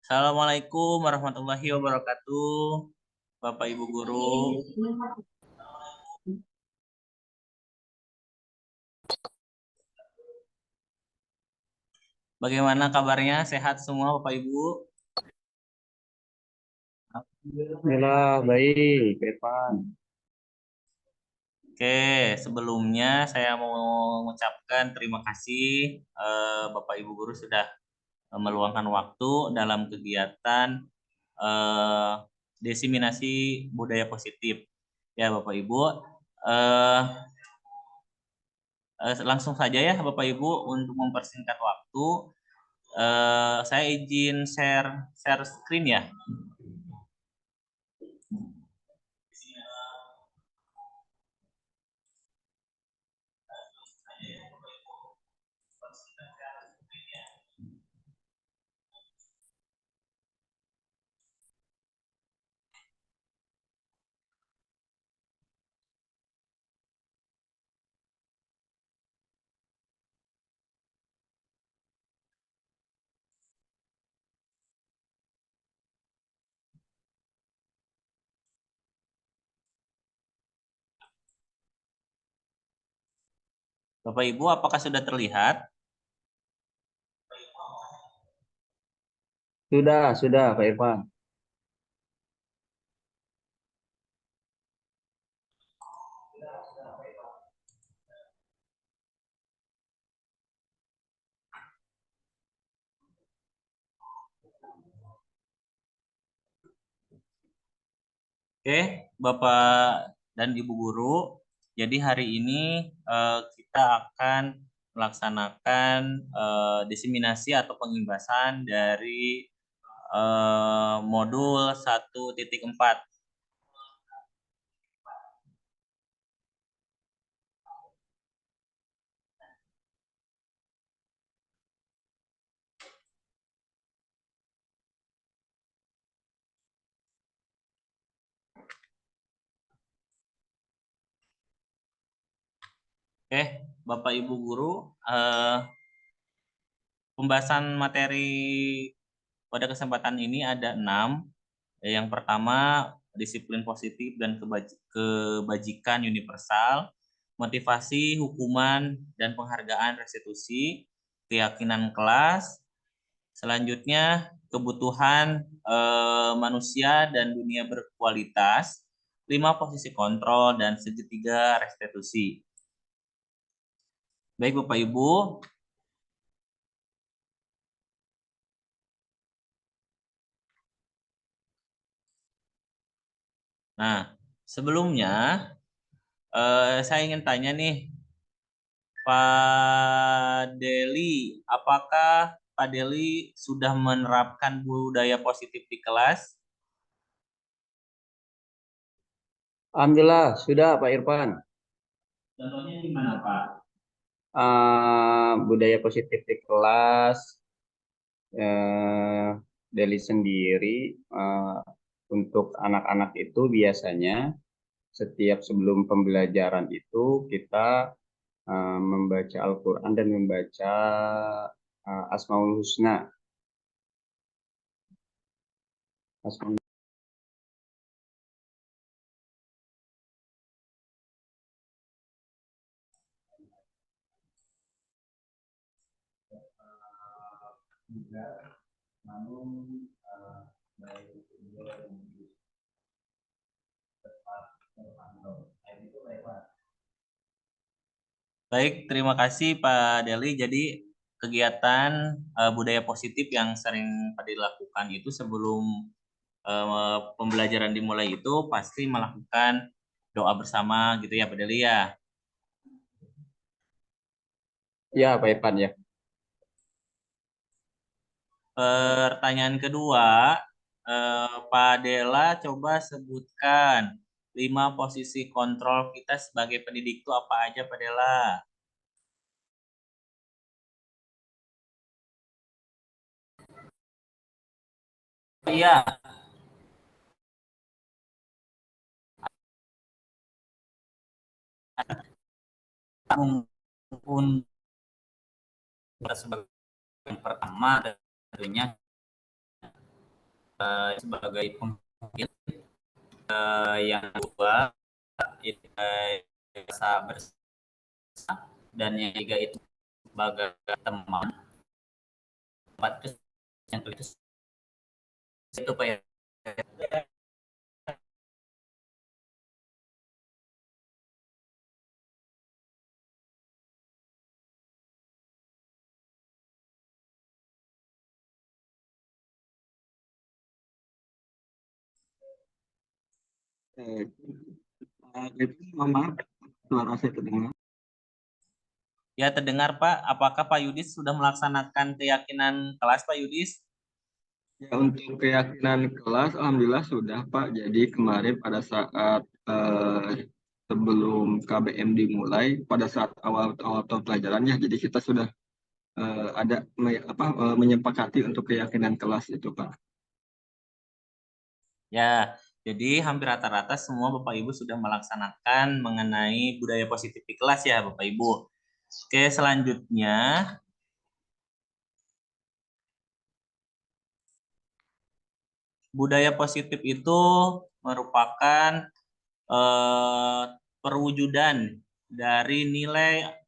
Assalamualaikum warahmatullahi wabarakatuh, Bapak Ibu Guru. Bagaimana kabarnya? Sehat semua Bapak Ibu? Alhamdulillah baik, Evan. Oke, sebelumnya saya mau mengucapkan terima kasih Bapak Ibu Guru sudah meluangkan waktu dalam kegiatan eh, desiminasi budaya positif. Ya Bapak Ibu, eh, langsung saja ya Bapak Ibu untuk mempersingkat waktu. Saya izin share share screen ya. Bapak Ibu, apakah sudah terlihat? Sudah, Pak Irfan. Oke, Bapak dan Ibu Guru. Jadi hari ini kita akan melaksanakan diseminasi atau pengimbasan dari modul 1.4. Oke, Bapak Ibu Guru, pembahasan materi pada kesempatan ini ada 6. Yang pertama, disiplin positif dan kebajikan universal, motivasi, hukuman, dan penghargaan restitusi, keyakinan kelas. Selanjutnya, kebutuhan manusia dan dunia berkualitas, 5 posisi kontrol, dan segitiga restitusi. Baik Bapak Ibu, nah sebelumnya saya ingin tanya nih, Pak Deli, apakah Pak Deli sudah menerapkan budaya positif di kelas? Alhamdulillah sudah, Pak Irfan. Contohnya gimana, Pak? Budaya positif di kelas, eh, Deli sendiri eh, untuk anak-anak itu biasanya setiap sebelum pembelajaran itu kita membaca Al-Quran dan membaca Asmaul Husna. Asmaul Baik, terima kasih Pak Deli. Jadi kegiatan budaya positif yang sering Pak Deli lakukan itu sebelum pembelajaran dimulai itu pasti melakukan doa bersama gitu ya Pak Deli ya. Ya, Pak Irfan ya. Pertanyaan kedua, Pak Dela coba sebutkan 5 posisi kontrol kita sebagai pendidik itu apa aja Pak Dela? Iya, mungkin sebagai yang pertama tentunya sebagai pemimpin. Yang kedua itu rasa bersama, dan yang ketiga itu sebagai teman. Empat itu yang kelima itu Pak ya. Eh, itu mohon maaf, suara saya terdengar. Ya, terdengar Pak. Apakah Pak Yudis sudah melaksanakan keyakinan kelas Pak Yudis? Ya, untuk keyakinan kelas, alhamdulillah sudah Pak. Jadi kemarin pada saat sebelum KBM dimulai, pada saat awal-awal tahun pelajarannya, jadi kita sudah ada menyepakati untuk keyakinan kelas itu Pak. Ya, jadi hampir rata-rata semua Bapak Ibu sudah melaksanakan mengenai budaya positif di kelas ya Bapak Ibu. Oke, selanjutnya budaya positif itu merupakan perwujudan dari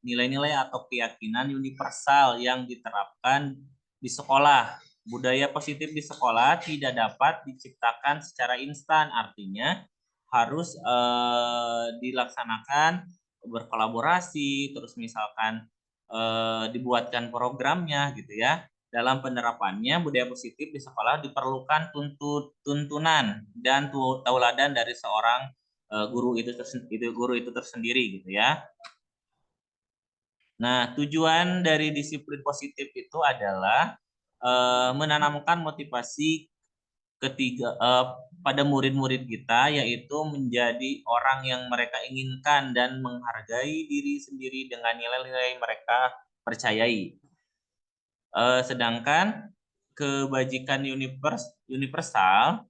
nilai-nilai atau keyakinan universal yang diterapkan di sekolah. Budaya positif di sekolah tidak dapat diciptakan secara instan, artinya harus dilaksanakan berkolaborasi, terus misalkan dibuatkan programnya gitu ya. Dalam penerapannya budaya positif di sekolah diperlukan tuntunan dan tauladan dari seorang guru itu tersendiri gitu ya. Nah, tujuan dari disiplin positif itu adalah menanamkan motivasi pada murid-murid kita, yaitu menjadi orang yang mereka inginkan dan menghargai diri sendiri dengan nilai-nilai mereka percayai. Sedangkan kebajikan universal,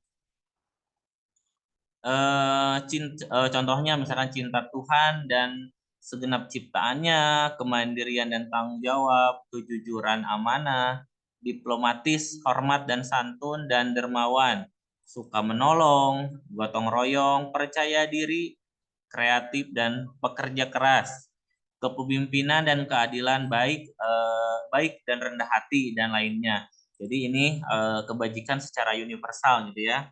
contohnya misalkan cinta Tuhan dan segenap ciptaannya, kemandirian dan tanggung jawab, kejujuran, amanah, diplomatis, hormat dan santun, dan dermawan, suka menolong, gotong royong, percaya diri, kreatif, dan pekerja keras, kepemimpinan dan keadilan, baik dan rendah hati, dan lainnya. Jadi ini kebajikan secara universal gitu ya.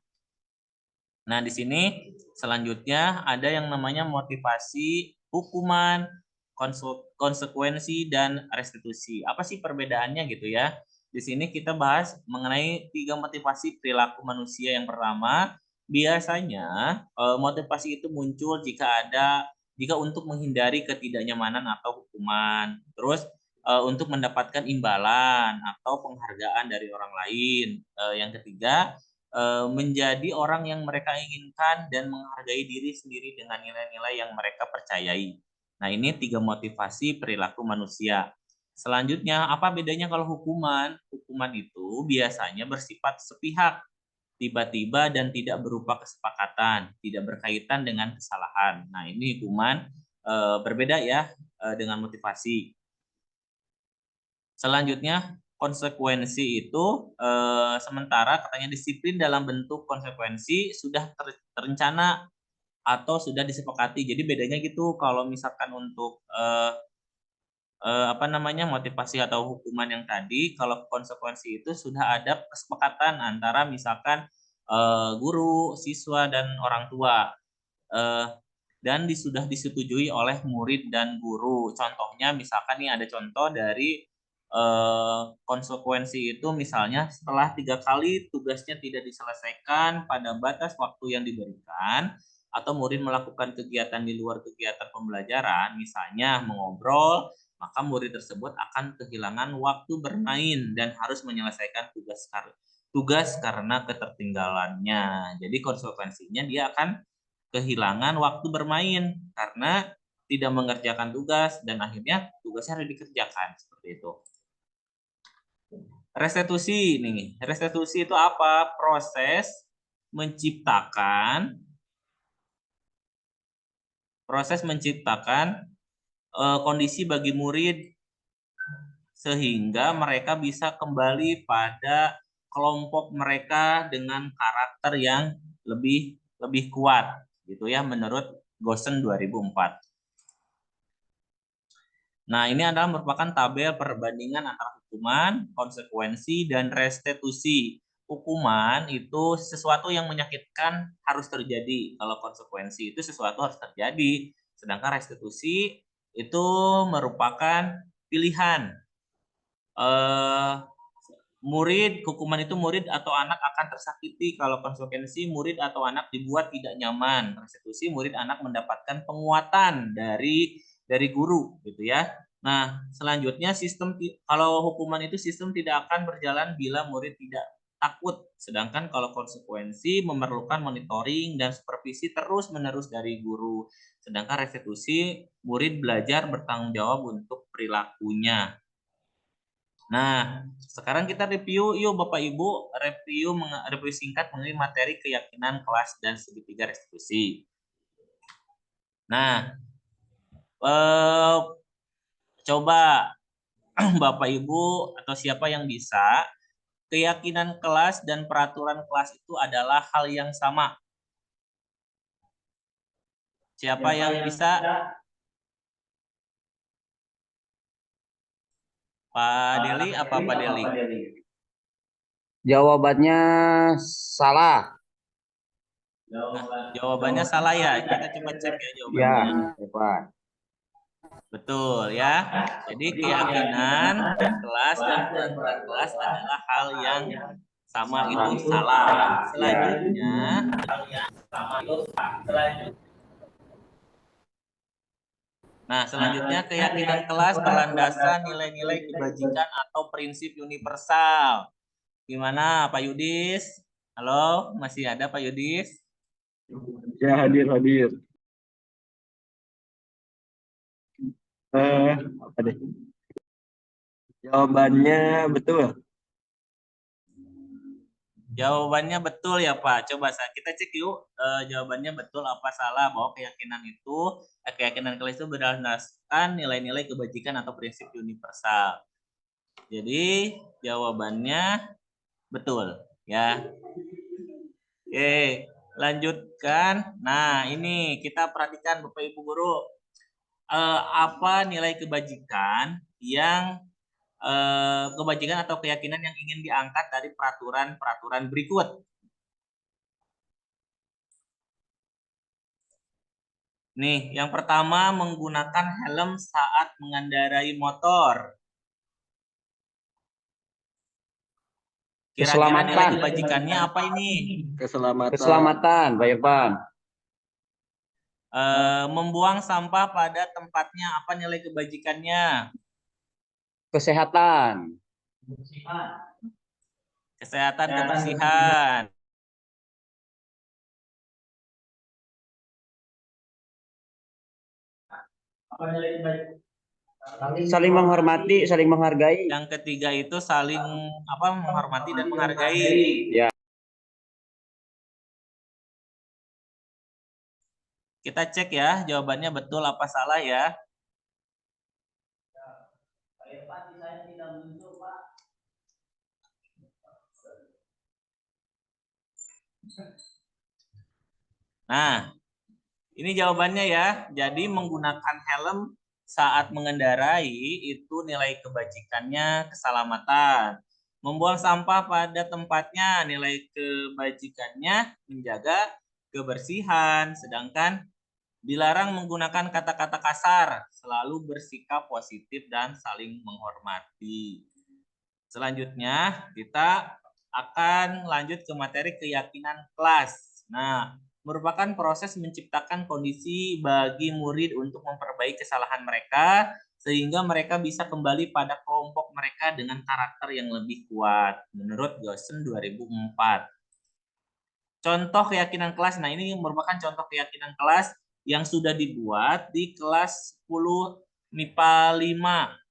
Nah, di sini selanjutnya ada yang namanya motivasi, hukuman, konsekuensi, dan restitusi. Apa sih perbedaannya gitu ya? Di sini kita bahas mengenai 3 motivasi perilaku manusia. Yang pertama, biasanya motivasi itu muncul jika untuk menghindari ketidaknyamanan atau hukuman. Terus untuk mendapatkan imbalan atau penghargaan dari orang lain. Yang ketiga, menjadi orang yang mereka inginkan dan menghargai diri sendiri dengan nilai-nilai yang mereka percayai. Nah, ini 3 motivasi perilaku manusia. Selanjutnya, apa bedanya kalau hukuman? Hukuman itu biasanya bersifat sepihak, tiba-tiba dan tidak berupa kesepakatan, tidak berkaitan dengan kesalahan. Nah, ini hukuman berbeda ya dengan motivasi. Selanjutnya, konsekuensi itu sementara katanya disiplin dalam bentuk konsekuensi sudah terencana atau sudah disepakati. Jadi bedanya gitu, kalau misalkan untuk motivasi atau hukuman yang tadi, kalau konsekuensi itu sudah ada kesepakatan antara misalkan guru, siswa, dan orang tua. Eh, dan sudah disetujui oleh murid dan guru. Contohnya misalkan nih ada contoh dari konsekuensi itu, misalnya setelah 3 kali tugasnya tidak diselesaikan pada batas waktu yang diberikan, atau murid melakukan kegiatan di luar kegiatan pembelajaran, misalnya mengobrol, maka murid tersebut akan kehilangan waktu bermain dan harus menyelesaikan tugas karena ketertinggalannya. Jadi konsekuensinya dia akan kehilangan waktu bermain karena tidak mengerjakan tugas dan akhirnya tugasnya harus dikerjakan seperti itu. Restitusi nih. Restitusi itu apa? Proses menciptakan kondisi bagi murid sehingga mereka bisa kembali pada kelompok mereka dengan karakter yang lebih kuat gitu ya menurut Goosen 2004. Nah, ini adalah merupakan tabel perbandingan antara hukuman, konsekuensi, dan restitusi. Hukuman itu sesuatu yang menyakitkan harus terjadi. Kalau konsekuensi itu sesuatu harus terjadi. Sedangkan restitusi itu merupakan pilihan. Hukuman itu murid atau anak akan tersakiti. Kalau konsekuensi, murid atau anak dibuat tidak nyaman. Restitusi, murid anak mendapatkan penguatan dari guru gitu ya. Nah, selanjutnya kalau hukuman itu sistem tidak akan berjalan bila murid tidak takut. Sedangkan kalau konsekuensi memerlukan monitoring dan supervisi terus-menerus dari guru. Sedangkan restitusi, murid belajar bertanggung jawab untuk perilakunya. Nah, sekarang kita review yuk Bapak Ibu, review singkat mengenai materi keyakinan kelas dan segitiga restitusi. Nah, coba Bapak Ibu atau siapa yang bisa, keyakinan kelas dan peraturan kelas itu adalah hal yang sama. Siapa yang bisa? Pak Deli apa Pak Deli? Jawabannya salah. Nah, jawabannya salah ya. Kita coba cek ya Ya, jawabannya. Evan. Betul ya. Jadi keyakinan kelas dan peraturan kelas adalah hal yang sama, itu salah. Selanjutnya keyakinan kelas berlandaskan nilai-nilai kebajikan atau prinsip universal. Gimana Pak Yudis? Halo, masih ada Pak Yudis? Ya, hadir. Apa deh? Jawabannya betul. Jawabannya betul ya Pak. Coba kita cek yuk jawabannya betul apa salah, bahwa keyakinan kelas itu berdasarkan nilai-nilai kebajikan atau prinsip universal. Jadi jawabannya betul ya. Oke, lanjutkan. Nah, ini kita perhatikan Bapak Ibu guru, apa nilai kebajikan atau keyakinan yang ingin diangkat dari peraturan berikut. Nih, yang pertama menggunakan helm saat mengendarai motor. Kira-kira nilai kebajikannya apa ini? Keselamatan, Pak Irfan. Membuang sampah pada tempatnya, apa nilai kebajikannya? Kesehatan. Kesehatan, kebersihan. Saling menghormati, saling menghargai. Yang ketiga itu saling menghormati dan menghargai. Ya. Kita cek ya jawabannya betul apa salah ya. Nah, ini jawabannya ya. Jadi menggunakan helm saat mengendarai itu nilai kebajikannya keselamatan. Membuang sampah pada tempatnya nilai kebajikannya menjaga kebersihan. Sedangkan dilarang menggunakan kata-kata kasar, selalu bersikap positif dan saling menghormati. Selanjutnya kita akan lanjut ke materi keyakinan kelas. Nah, merupakan proses menciptakan kondisi bagi murid untuk memperbaiki kesalahan mereka sehingga mereka bisa kembali pada kelompok mereka dengan karakter yang lebih kuat menurut Goosen 2004. Contoh keyakinan kelas. Nah, ini merupakan contoh keyakinan kelas yang sudah dibuat di kelas 10 MIPA 5.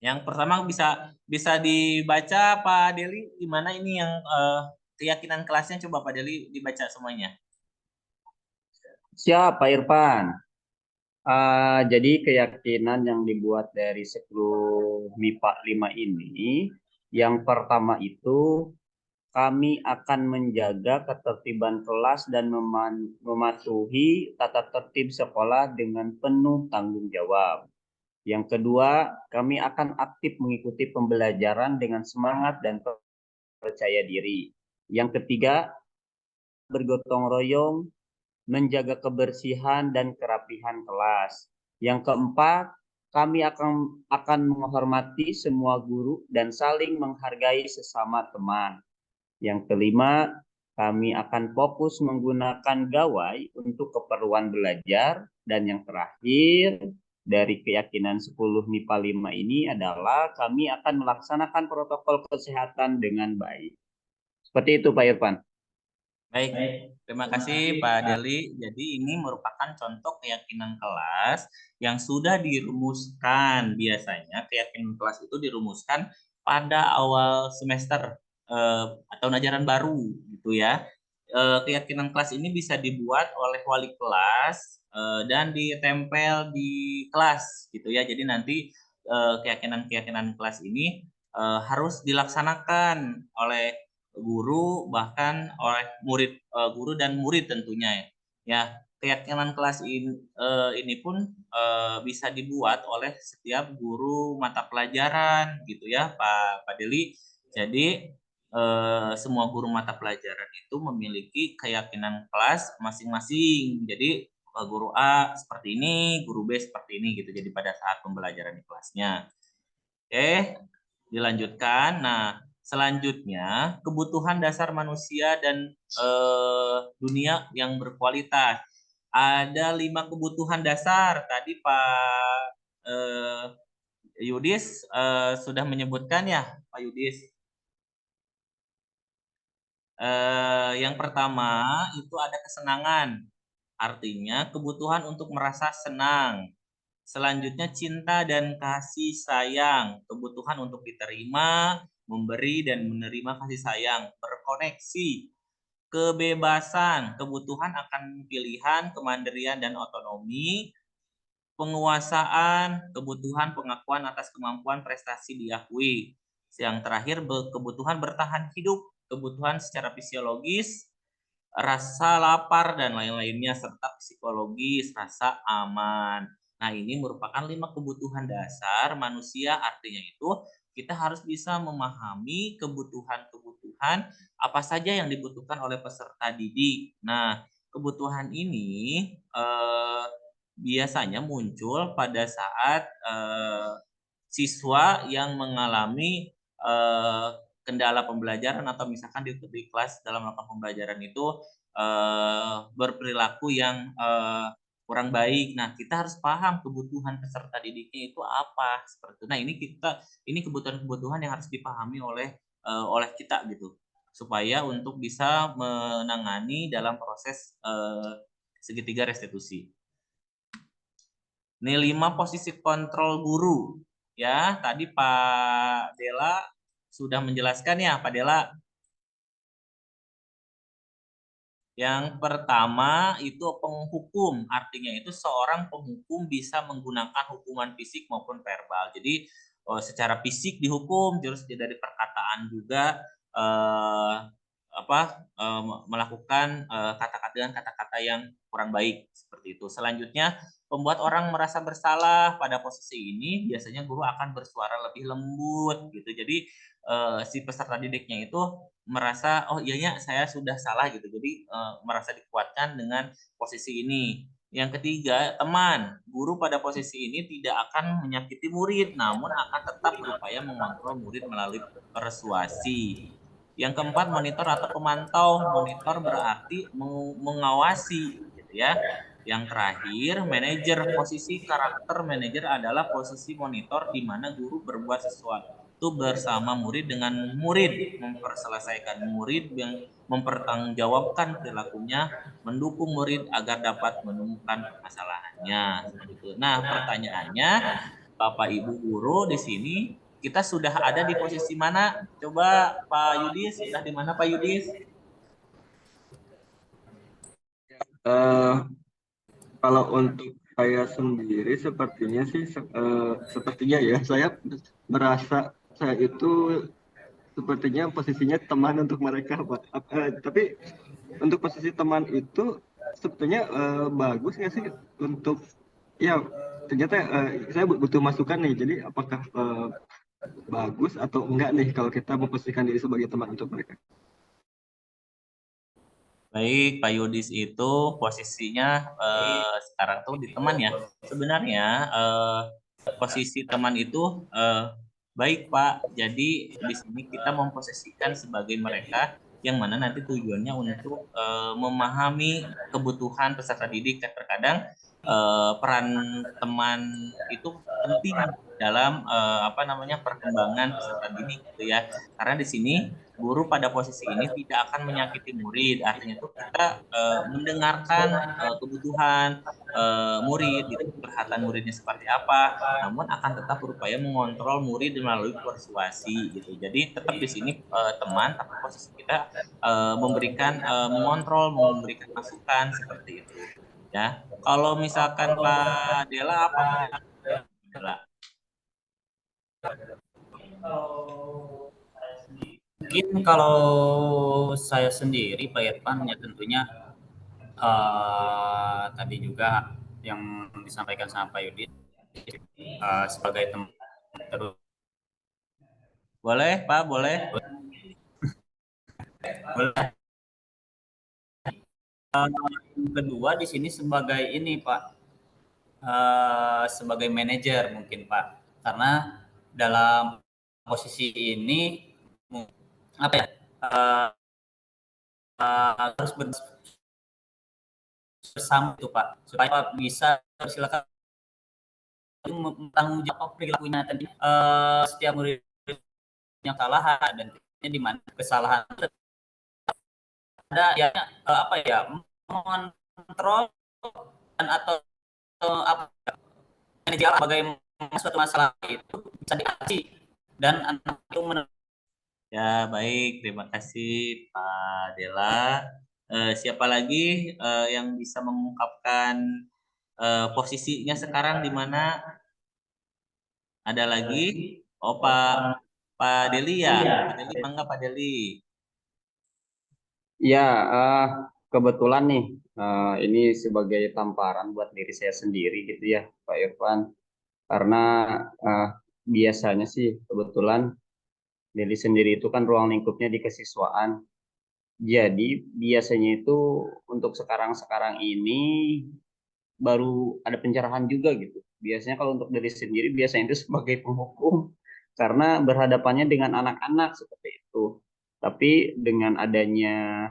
Yang pertama bisa dibaca Pak Deli, gimana ini yang keyakinan kelasnya, coba Pak Deli dibaca semuanya. Siap, Pak Irfan. Jadi keyakinan yang dibuat dari 10 MIPA 5 ini Yang pertama itu kami akan menjaga ketertiban kelas dan mematuhi tata tertib sekolah dengan penuh tanggung jawab. Yang kedua, kami akan aktif mengikuti pembelajaran dengan semangat dan percaya diri. Yang ketiga, bergotong royong, menjaga kebersihan dan kerapihan kelas. Yang keempat, kami akan menghormati semua guru dan saling menghargai sesama teman. Yang kelima, kami akan fokus menggunakan gawai untuk keperluan belajar. Dan yang terakhir, dari keyakinan 10 MIPA 5 ini adalah kami akan melaksanakan protokol kesehatan dengan baik. Seperti itu, Pak Irfan. Baik, terima kasih Pak Deli. Jadi ini merupakan contoh keyakinan kelas yang sudah dirumuskan. Biasanya keyakinan kelas itu dirumuskan pada awal semester atau ajaran baru gitu ya. Keyakinan kelas ini bisa dibuat oleh wali kelas dan ditempel di kelas gitu ya. Jadi nanti keyakinan-keyakinan kelas ini harus dilaksanakan oleh guru bahkan oleh murid guru dan murid tentunya ya. Keyakinan kelas ini pun bisa dibuat oleh setiap guru mata pelajaran gitu ya Pak Deli. Jadi semua guru mata pelajaran itu memiliki keyakinan kelas masing-masing. Jadi guru A seperti ini, guru B seperti ini gitu. Jadi pada saat pembelajaran di kelasnya. Oke, dilanjutkan. Nah, selanjutnya kebutuhan dasar manusia dan dunia yang berkualitas. Ada 5 kebutuhan dasar. Tadi Pak Yudis sudah menyebutkan ya, Pak Yudis. Yang pertama itu ada kesenangan. Artinya kebutuhan untuk merasa senang. Selanjutnya cinta dan kasih sayang, kebutuhan untuk diterima, memberi dan menerima kasih sayang, berkoneksi, kebebasan, kebutuhan akan pilihan, kemandirian dan otonomi, penguasaan, kebutuhan pengakuan atas kemampuan prestasi diakui. Yang terakhir kebutuhan bertahan hidup, kebutuhan secara fisiologis, rasa lapar dan lain-lainnya serta psikologis, rasa aman. Nah, ini merupakan 5 kebutuhan dasar manusia. Artinya itu kita harus bisa memahami kebutuhan-kebutuhan apa saja yang dibutuhkan oleh peserta didik. Nah, kebutuhan ini biasanya muncul pada saat siswa yang mengalami kendala pembelajaran atau misalkan di kelas dalam melakukan pembelajaran itu berperilaku yang kurang baik. Nah, kita harus paham kebutuhan peserta didiknya itu apa seperti itu. Nah, ini kebutuhan-kebutuhan yang harus dipahami oleh kita gitu, supaya untuk bisa menangani dalam proses segitiga restitusi. Ini 5 posisi kontrol guru. Ya, tadi Pak Dela sudah menjelaskan ya, Pak Dela. Yang pertama itu penghukum, artinya itu seorang penghukum bisa menggunakan hukuman fisik maupun verbal. Jadi secara fisik dihukum, terus dari perkataan juga melakukan kata-kata dengan kata-kata yang kurang baik seperti itu. Selanjutnya, membuat orang merasa bersalah. Pada posisi ini biasanya guru akan bersuara lebih lembut gitu. Jadi si peserta didiknya itu merasa oh iya saya sudah salah gitu. Jadi merasa dikuatkan dengan posisi ini. Yang ketiga, teman. Guru pada posisi ini tidak akan menyakiti murid, namun akan tetap berupaya mengontrol murid melalui persuasi. Yang keempat, monitor atau pemantau. Monitor berarti mengawasi gitu ya. Yang terakhir, manajer. Posisi karakter manajer adalah posisi monitor di mana guru berbuat sesuatu bersama murid dengan murid, memperselesaikan murid yang mempertanggungjawabkan perilakunya, mendukung murid agar dapat menemukan permasalahannya. Nah, pertanyaannya, Bapak Ibu guru di sini kita sudah ada di posisi mana? Coba Pak Yudis, sudah di mana Pak Yudis? Kalau untuk saya sendiri sepertinya sih sepertinya ya saya merasa saya itu sepertinya posisinya teman untuk mereka, Pak. Tapi untuk posisi teman itu sebetulnya bagus nggak sih untuk ya ternyata saya butuh masukan nih. Jadi apakah bagus atau enggak nih kalau kita memposisikan diri sebagai teman untuk mereka? Baik, Pak Yudis itu posisinya sekarang tuh di teman ya. Sebenarnya posisi teman itu baik, Pak. Jadi di sini kita memposisikan sebagai mereka yang mana nanti tujuannya untuk memahami kebutuhan peserta didik. Dan terkadang peran teman itu penting dalam apa namanya perkembangan peserta didik gitu ya. Karena di sini guru pada posisi ini tidak akan menyakiti murid. Artinya itu kita mendengarkan kebutuhan murid, gitu, keberhasilan muridnya seperti apa, namun akan tetap berupaya mengontrol murid melalui persuasi gitu. Jadi tetap di sini teman, tapi posisi kita memberikan mengontrol, memberikan masukan seperti itu. Ya, kalau misalkan Pak Dela apa Pak Dela? Mungkin kalau saya sendiri Pak Irfan ya tentunya tadi juga yang disampaikan sama Pak Yudi sebagai teman terus Boleh Pak, boleh. yang kedua di sini sebagai ini Pak sebagai manajer mungkin Pak karena dalam posisi ini apa ya harus bersama itu Pak supaya bisa silakan tanggung jawab perilakunya tadi setiap murid yang salah dan di mana kesalahan ada ya apa ya mengontrol dan atau apa manajer bagaimana suatu masalah itu bisa diatasi dan anak itu Ya, baik. Terima kasih Pak Dela. Siapa lagi yang bisa mengungkapkan posisinya sekarang di mana? Ada lagi? Oh, Pak Deli ya. Pak Deli, mangga Pak Deli. Ya, kebetulan nih, ini sebagai tamparan buat diri saya sendiri gitu ya, Pak Irfan. Karena eh, biasanya sih kebetulan diri sendiri itu kan ruang lingkupnya di kesiswaan. Jadi biasanya itu untuk sekarang-sekarang ini baru ada pencerahan juga gitu. Biasanya kalau untuk diri sendiri biasanya itu sebagai penghukum karena berhadapannya dengan anak-anak seperti itu. Tapi dengan adanya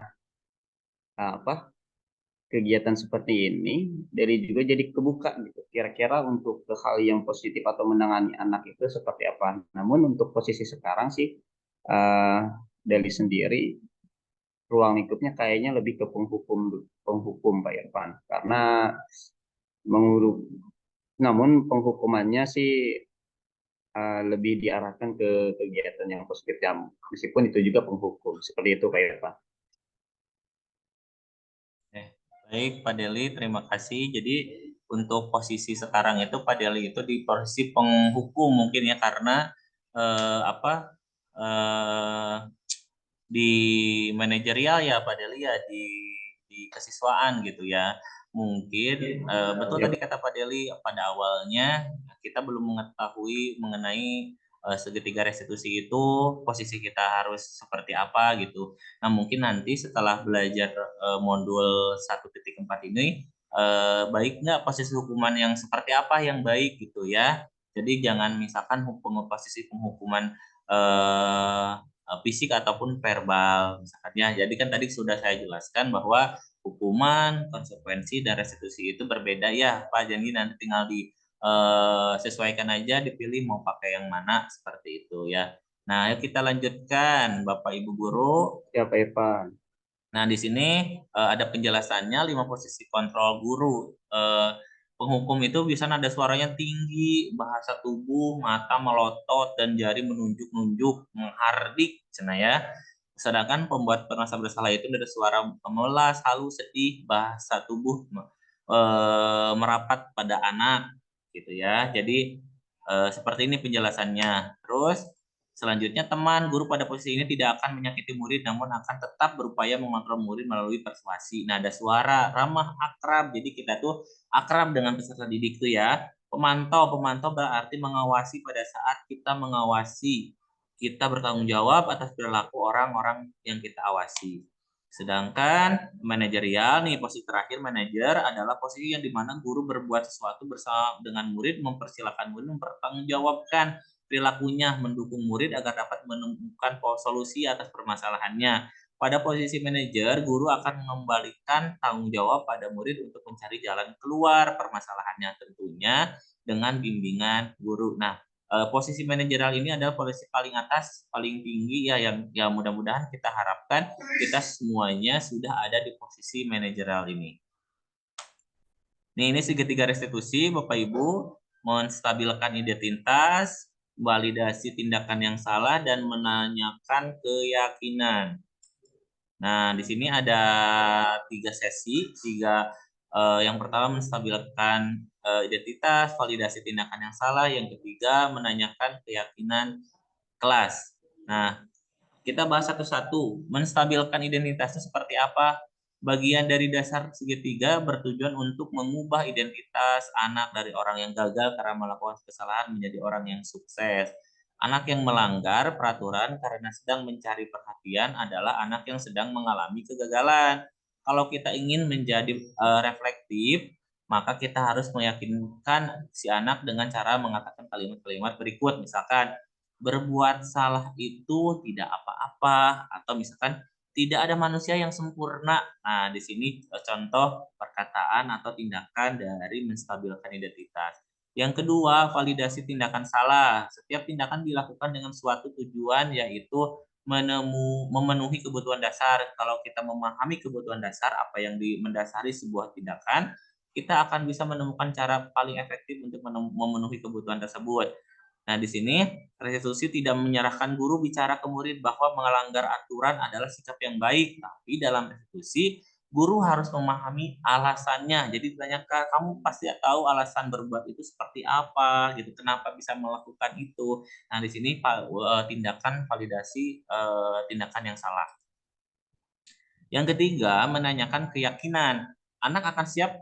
apa kegiatan seperti ini dari juga jadi kebuka gitu. Kira-kira untuk hal yang positif atau menangani anak itu seperti apa. Namun untuk posisi sekarang sih uh, dari sendiri ruang lingkupnya kayaknya lebih ke penghukum penghukum Pak Irfan karena mengurus namun penghukumannya sih lebih diarahkan ke kegiatan yang positif ya meskipun itu juga penghukum seperti itu Pak Irfan. Baik, Pak Deli, terima kasih. Jadi untuk posisi sekarang itu Pak Deli itu di posisi penghukum mungkin ya karena apa eh, di manajerial ya Pak Deli ya di kesiswaan gitu ya. Mungkin betul tadi kata Pak Deli pada awalnya kita belum mengetahui mengenai segitiga restitusi itu posisi kita harus seperti apa gitu. Nah, mungkin nanti setelah belajar modul 1.4 ini baik nggak posisi hukuman yang seperti apa yang baik gitu ya. Jadi jangan misalkan posisi penghukuman fisik ataupun verbal misalkan ya. Jadi kan tadi sudah saya jelaskan bahwa hukuman, konsekuensi dan restitusi itu berbeda ya, Pak. Jadi nanti tinggal disesuaikan aja dipilih mau pakai yang mana seperti itu ya. Nah, ayo kita lanjutkan Bapak Ibu Guru. Ya Pak Irfan. Nah, di sini ada penjelasannya 5 posisi kontrol guru. Penghukum itu bisa nada suaranya tinggi, bahasa tubuh, mata melotot, dan jari menunjuk-nunjuk, menghardik, cina ya. Sedangkan pembuat merasa bersalah itu ada suara memelas, halus, sedih, bahasa tubuh merapat pada anak, gitu ya. Jadi seperti ini penjelasannya. Terus Selanjutnya, teman guru pada posisi ini tidak akan menyakiti murid, namun akan tetap berupaya mengontrol murid melalui persuasi. Nada suara, ramah, akrab. Jadi kita tuh akrab dengan peserta didik tuh ya. Pemantau berarti mengawasi pada saat kita mengawasi. Kita bertanggung jawab atas perilaku orang-orang yang kita awasi. Sedangkan manajerial nih, posisi terakhir manajer adalah posisi yang dimana guru berbuat sesuatu bersama dengan murid, mempersilahkan murid mempertanggungjawabkan perilakunya, mendukung murid agar dapat menemukan solusi atas permasalahannya. Pada posisi manajer, guru akan mengembalikan tanggung jawab pada murid untuk mencari jalan keluar permasalahannya, tentunya dengan bimbingan guru. Nah, posisi manajerial ini adalah posisi paling atas, paling tinggi ya, yang ya mudah-mudahan kita harapkan kita semuanya sudah ada di posisi manajerial ini. Nih, ini segitiga restitusi, Bapak Ibu, menstabilkan identitas, validasi tindakan yang salah, dan menanyakan keyakinan. Nah, di sini ada 3 sesi. Yang pertama menstabilkan identitas, validasi tindakan yang salah. Yang ketiga menanyakan keyakinan kelas. Nah, kita bahas satu-satu. Menstabilkan identitasnya seperti apa? Bagian dari dasar segitiga bertujuan untuk mengubah identitas anak dari orang yang gagal karena melakukan kesalahan menjadi orang yang sukses. Anak yang melanggar peraturan karena sedang mencari perhatian adalah anak yang sedang mengalami kegagalan. Kalau kita ingin menjadi reflektif, maka kita harus meyakinkan si anak dengan cara mengatakan kalimat-kalimat berikut. Misalkan, berbuat salah itu tidak apa-apa, atau misalkan tidak ada manusia yang sempurna. Nah, di sini contoh perkataan atau tindakan dari menstabilkan identitas. Yang kedua, validasi tindakan salah. Setiap tindakan dilakukan dengan suatu tujuan, yaitu memenuhi kebutuhan dasar. Kalau kita memahami kebutuhan dasar, apa yang mendasari sebuah tindakan, kita akan bisa menemukan cara paling efektif untuk memenuhi kebutuhan tersebut. Nah, di sini restitusi tidak menyerahkan guru bicara ke murid bahwa melanggar aturan adalah sikap yang baik, tapi dalam restitusi guru harus memahami alasannya. Jadi ditanyakan, kamu pasti tahu alasan berbuat itu seperti apa, gitu. Kenapa bisa melakukan itu? Nah, di sini tindakan validasi tindakan yang salah. Yang ketiga, menanyakan keyakinan. Anak akan siap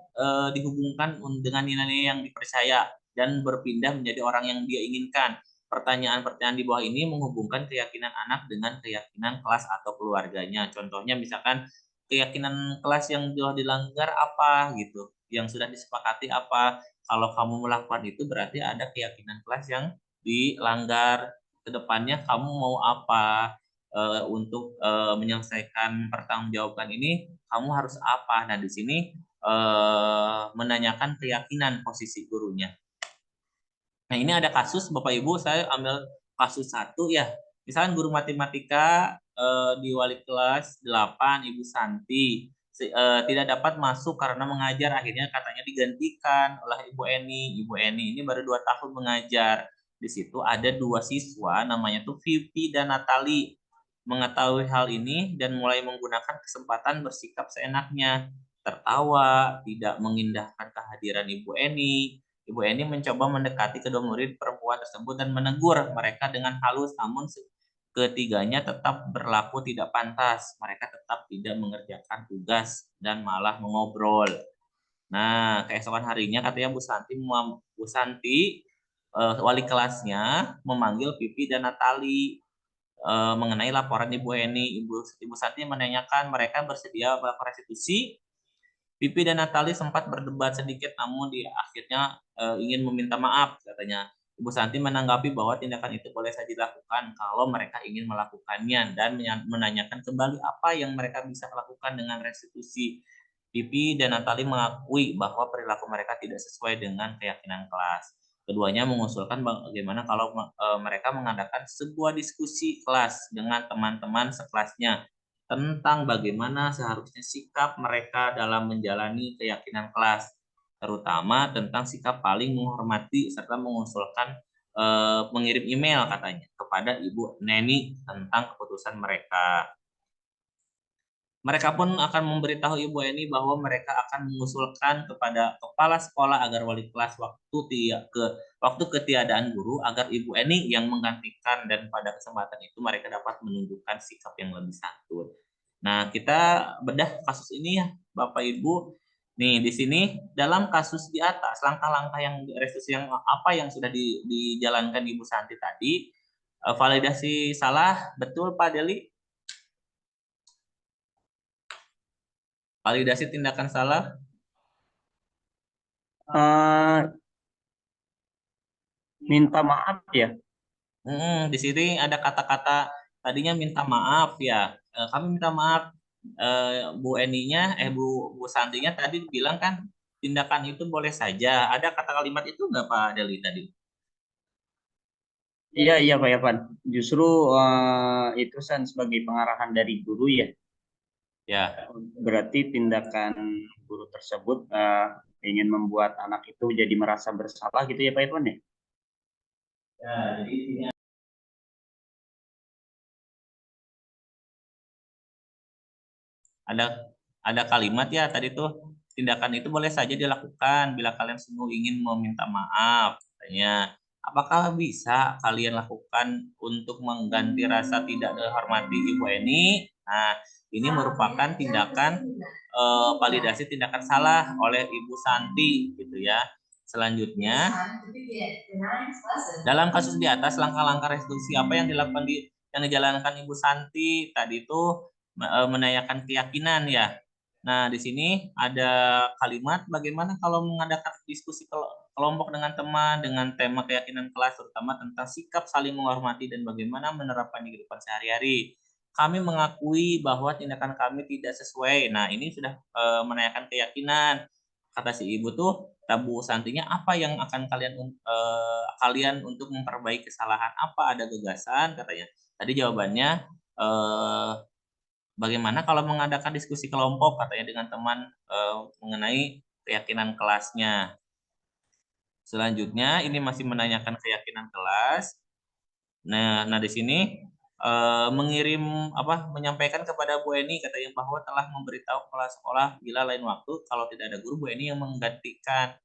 dihubungkan dengan nilai yang dipercaya dan berpindah menjadi orang yang dia inginkan. Pertanyaan-pertanyaan di bawah ini menghubungkan keyakinan anak dengan keyakinan kelas atau keluarganya. Contohnya misalkan keyakinan kelas yang telah dilanggar apa gitu, yang sudah disepakati apa. Kalau kamu melakukan itu berarti ada keyakinan kelas yang dilanggar. Kedepannya kamu mau apa? Untuk menyelesaikan pertanggungjawaban ini kamu harus apa. Nah, di sini menanyakan keyakinan posisi gurunya. Nah, ini ada kasus Bapak Ibu, saya ambil kasus 1 ya. Misalkan guru matematika di wali kelas 8 Ibu Santi tidak dapat masuk karena mengajar, akhirnya katanya digantikan oleh Ibu Eni. Ibu Eni ini baru 2 tahun mengajar. Di situ ada 2 siswa namanya tuh Vivi dan Natali. Mengetahui hal ini dan mulai menggunakan kesempatan bersikap seenaknya, tertawa, tidak mengindahkan kehadiran Ibu Eni. Ibu Eni mencoba mendekati kedua murid perempuan tersebut dan menegur mereka dengan halus, namun ketiganya tetap berlaku tidak pantas. Mereka tetap tidak mengerjakan tugas dan malah mengobrol. Nah, keesokan harinya katanya Bu Santi wali kelasnya memanggil Pipi dan Natali mengenai laporan Ibu Eni. Ibu Santi menanyakan mereka bersedia melakukan restitusi. Pipi dan Natali sempat berdebat sedikit, namun di akhirnya ingin meminta maaf, katanya. Ibu Santi menanggapi bahwa tindakan itu boleh saja dilakukan kalau mereka ingin melakukannya, dan menanyakan kembali apa yang mereka bisa lakukan dengan restitusi. Pipi dan Natali mengakui bahwa perilaku mereka tidak sesuai dengan keyakinan kelas. Keduanya mengusulkan bagaimana kalau mereka mengadakan sebuah diskusi kelas dengan teman-teman sekelasnya tentang bagaimana seharusnya sikap mereka dalam menjalani keyakinan kelas, terutama tentang sikap paling menghormati, serta mengusulkan mengirim email katanya kepada Ibu Neni tentang keputusan mereka. Mereka pun akan memberitahu Ibu Eni bahwa mereka akan mengusulkan kepada kepala sekolah agar wali kelas waktu ketiadaan guru agar Ibu Eni yang menggantikan, dan pada kesempatan itu mereka dapat menunjukkan sikap yang lebih santun. Nah, kita bedah kasus ini ya, Bapak Ibu. Nih, di sini dalam kasus di atas, langkah-langkah yang restitusi yang apa yang sudah dijalankan Ibu Santi tadi, validasi salah, betul Pak Deli? Validasi tindakan salah. Minta maaf ya. Di sini ada kata-kata tadinya minta maaf ya. Kami minta maaf. Bu Eninya, Bu Santinya tadi bilang kan tindakan itu boleh saja. Ada kata kalimat itu nggak Pak Deli tadi? Iya, iya Pak Yapan. Justru itu kan sebagai pengarahan dari guru ya. Ya. Berarti tindakan guru tersebut ingin membuat anak itu jadi merasa bersalah gitu ya Pak Yapan ya? Ya, jadi ini ada kalimat ya tadi tuh, tindakan itu boleh saja dilakukan bila kalian sungguh ingin meminta maaf, katanya. Apakah bisa kalian lakukan untuk mengganti rasa tidak dihormati Ibu Eni? Nah, ini merupakan tindakan validasi tindakan salah oleh Ibu Santi gitu ya. Selanjutnya, dalam kasus di atas, langkah-langkah restitusi apa yang dijalankan Ibu Santi tadi itu menanyakan keyakinan ya. Nah, di sini ada kalimat bagaimana kalau mengadakan diskusi kelompok dengan teman dengan tema keyakinan kelas, terutama tentang sikap saling menghormati dan bagaimana menerapkan di kehidupan sehari-hari. Kami mengakui bahwa tindakan kami tidak sesuai. Nah, ini sudah menanyakan keyakinan. Kata si ibu tuh, tabu santinya apa yang akan kalian untuk memperbaiki kesalahan, apa ada gagasan katanya. Tadi jawabannya eh, bagaimana kalau mengadakan diskusi kelompok katanya dengan teman mengenai keyakinan kelasnya. Selanjutnya ini masih menanyakan keyakinan kelas. Nah di sini menyampaikan kepada Bu Eni katanya bahwa telah memberitahu kepala sekolah bila lain waktu kalau tidak ada guru, Bu Eni yang menggantikan,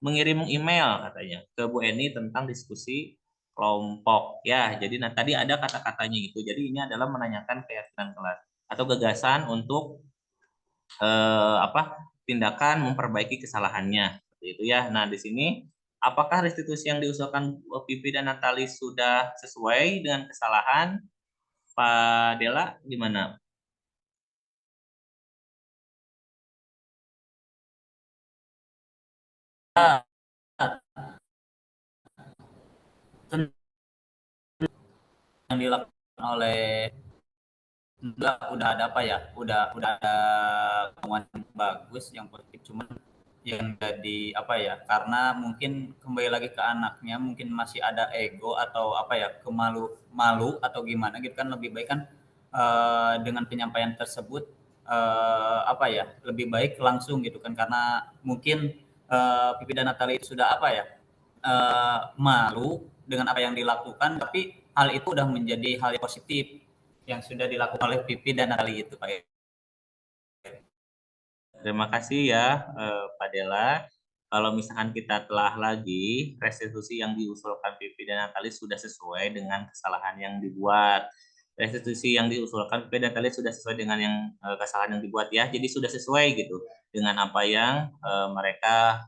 mengirim email katanya ke Bu Eni tentang diskusi kelompok ya. Jadi tadi ada kata-katanya itu. Jadi ini adalah menanyakan keyakinan kelas atau gagasan untuk tindakan memperbaiki kesalahannya seperti itu ya. Nah, di sini apakah restitusi yang diusulkan Pipi dan Natali sudah sesuai dengan kesalahan? Pak Dela gimana? Yang dilakukan oleh udah ada apa ya, udah ada kemauan yang bagus, yang positif, cuman yang jadi apa ya, karena mungkin kembali lagi ke anaknya, mungkin masih ada ego atau apa ya, malu atau gimana gitu kan. Lebih baik kan dengan penyampaian tersebut apa ya, lebih baik langsung gitu kan, karena mungkin Pipi dan Natali itu sudah apa ya, malu dengan apa yang dilakukan, tapi hal itu udah menjadi hal yang positif yang sudah dilakukan oleh Pipi dan Natali itu Pak. Terima kasih ya Pak Dela. Kalau misalkan kita telah lagi restitusi yang diusulkan Pipi dan Natali sudah sesuai dengan kesalahan yang dibuat. Restitusi yang diusulkan Pipi dan Natali sudah sesuai dengan yang kesalahan yang dibuat ya. Jadi sudah sesuai gitu dengan apa yang mereka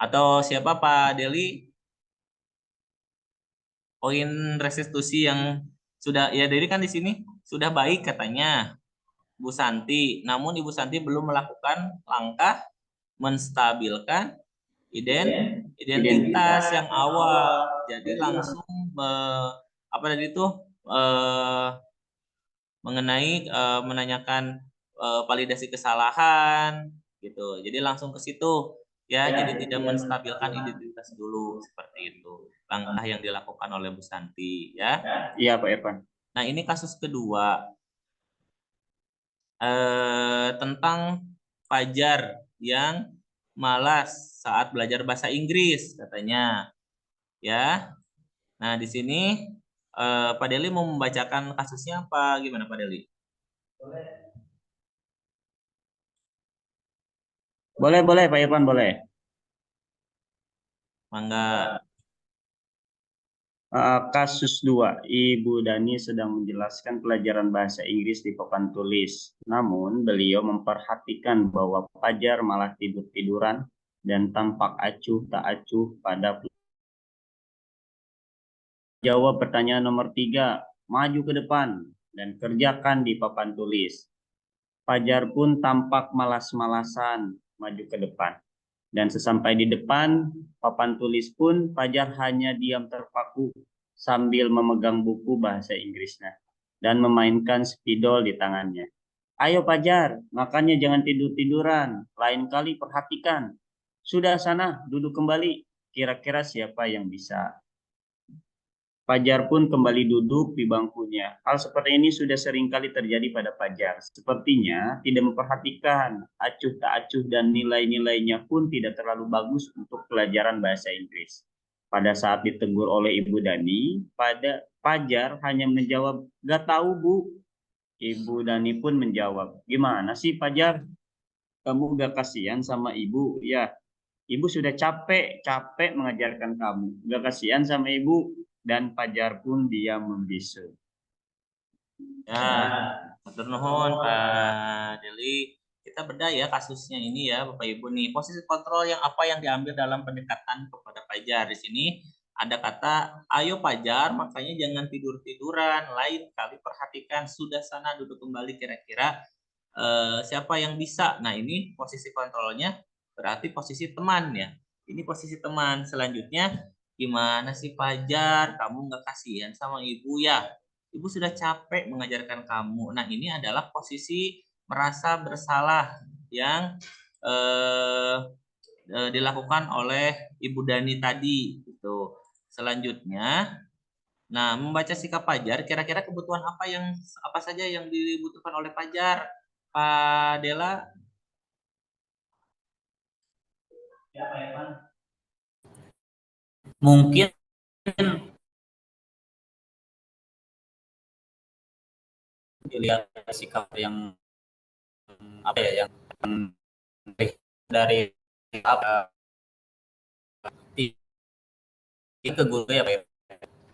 Atau siapa Pak Deli? Poin restitusi yang sudah ya dari kan di sini sudah baik katanya Bu Santi. Namun Ibu Santi belum melakukan langkah menstabilkan identitas yang awal. Jadi langsung apa tadi itu mengenai menanyakan validasi kesalahan gitu. Jadi langsung ke situ ya. Jadi tidak menstabilkan identitas dulu seperti itu. Langkah yang dilakukan oleh Bu Santi ya. Iya Pak Irfan. Nah, ini kasus kedua tentang Fajar yang malas saat belajar bahasa Inggris katanya ya. Nah, di sini Pak Deli mau membacakan kasusnya apa gimana Pak Deli? Boleh Pak Irfan, boleh. Mangga. Kasus 2, Ibu Dani sedang menjelaskan pelajaran bahasa Inggris di papan tulis. Namun, beliau memperhatikan bahwa Fajar malah tidur-tiduran dan tampak acuh tak acuh pada jawab pertanyaan nomor 3, maju ke depan dan kerjakan di papan tulis. Fajar pun tampak malas-malasan maju ke depan. Dan sesampai di depan papan tulis pun Fajar hanya diam terpaku sambil memegang buku bahasa Inggrisnya dan memainkan spidol di tangannya. Ayo Fajar, makanya jangan tidur-tiduran, lain kali perhatikan. Sudah sana, duduk kembali. Kira-kira siapa yang bisa? Fajar pun kembali duduk di bangkunya. Hal seperti ini sudah sering kali terjadi pada Fajar. Sepertinya tidak memperhatikan, acuh tak acuh dan nilai-nilainya pun tidak terlalu bagus untuk pelajaran bahasa Inggris. Pada saat ditegur oleh Ibu Dani, Fajar hanya menjawab, "Gak tahu Bu." Ibu Dani pun menjawab, "Gimana sih Fajar? Kamu gak kasihan sama Ibu? Ya, Ibu sudah capek mengajarkan kamu. Gak kasihan sama Ibu." Dan Fajar pun diam membisu. Ya, matur nuhun Pak Deli. Kita bedah ya kasusnya ini ya Bapak Ibu nih. Posisi kontrol yang apa yang diambil dalam pendekatan kepada Fajar di sini ada kata ayo Fajar, makanya jangan tidur-tiduran, lain kali perhatikan, sudah sana duduk kembali kira-kira siapa yang bisa. Nah, ini posisi kontrolnya berarti posisi teman ya. Ini posisi teman. Selanjutnya gimana sih Fajar? Kamu nggak kasihan sama ibu ya? Ibu sudah capek mengajarkan kamu. Nah, ini adalah posisi merasa bersalah yang dilakukan oleh Ibu Dani tadi. Gitu. Selanjutnya, nah membaca sikap Fajar, kira-kira kebutuhan apa saja yang dibutuhkan oleh Fajar? Pak Dela? Ya, Pak Evan. Mungkin dilihat sikap yang apa ya, yang dari apa ke guru ya Pak.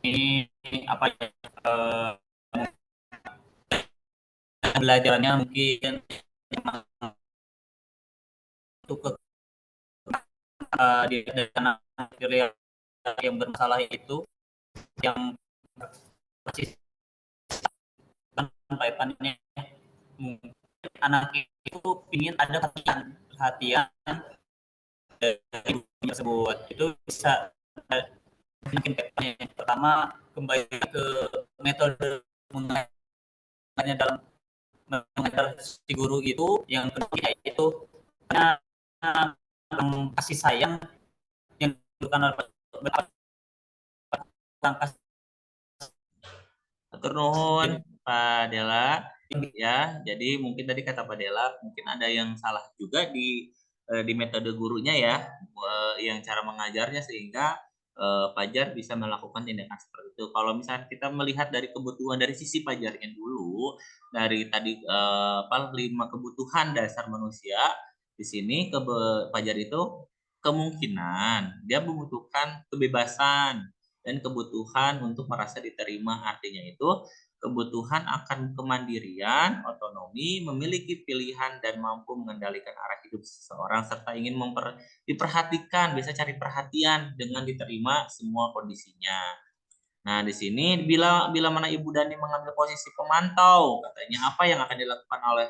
Ini apa ya, belajarannya mungkin untuk dari anak yang bermasalah itu yang persis kan Pak Evan ini mungkin anak itu ingin ada perhatian dari ibu tersebut, itu bisa mungkin pertama kembali ke metode mengajarnya dalam mengajar si guru itu, yang kedua itu kasih sayang yang dibutuhkan oleh Atur nuhun Pak Dela ya. Jadi mungkin tadi kata Pak Dela mungkin ada yang salah juga di metode gurunya ya, yang cara mengajarnya sehingga Fajar bisa melakukan tindakan seperti itu. Kalau misalnya kita melihat dari kebutuhan dari sisi Fajarnya dulu, dari tadi 5 kebutuhan dasar manusia, di sini Fajar itu kemungkinan dia membutuhkan kebebasan dan kebutuhan untuk merasa diterima. Artinya itu kebutuhan akan kemandirian, otonomi, memiliki pilihan dan mampu mengendalikan arah hidup seseorang serta ingin diperhatikan, bisa cari perhatian dengan diterima semua kondisinya. Nah, di sini bila mana Ibu Dani mengambil posisi pemantau, katanya apa yang akan dilakukan oleh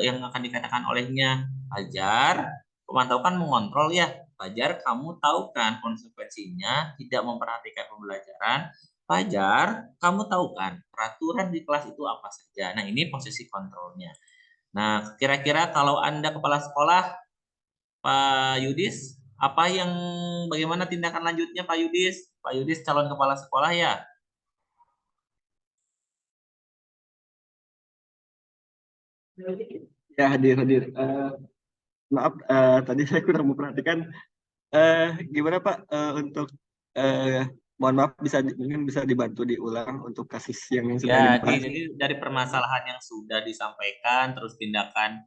yang akan dikatakan olehnya? Fajar, pemantau kan mengontrol ya. Fajar, kamu tahu kan konsekuensinya tidak memperhatikan pembelajaran? Fajar, kamu tahu kan peraturan di kelas itu apa saja? Nah, ini posisi kontrolnya. Nah, kira-kira kalau Anda kepala sekolah, Pak Yudis, bagaimana tindakan lanjutnya Pak Yudis? Pak Yudis calon kepala sekolah ya? Ya, hadir. Maaf, tadi saya kurang memperhatikan. Gimana Pak, untuk mohon maaf mungkin bisa dibantu diulang untuk kasus yang sedang dibahas. Jadi dari permasalahan yang sudah disampaikan, terus tindakan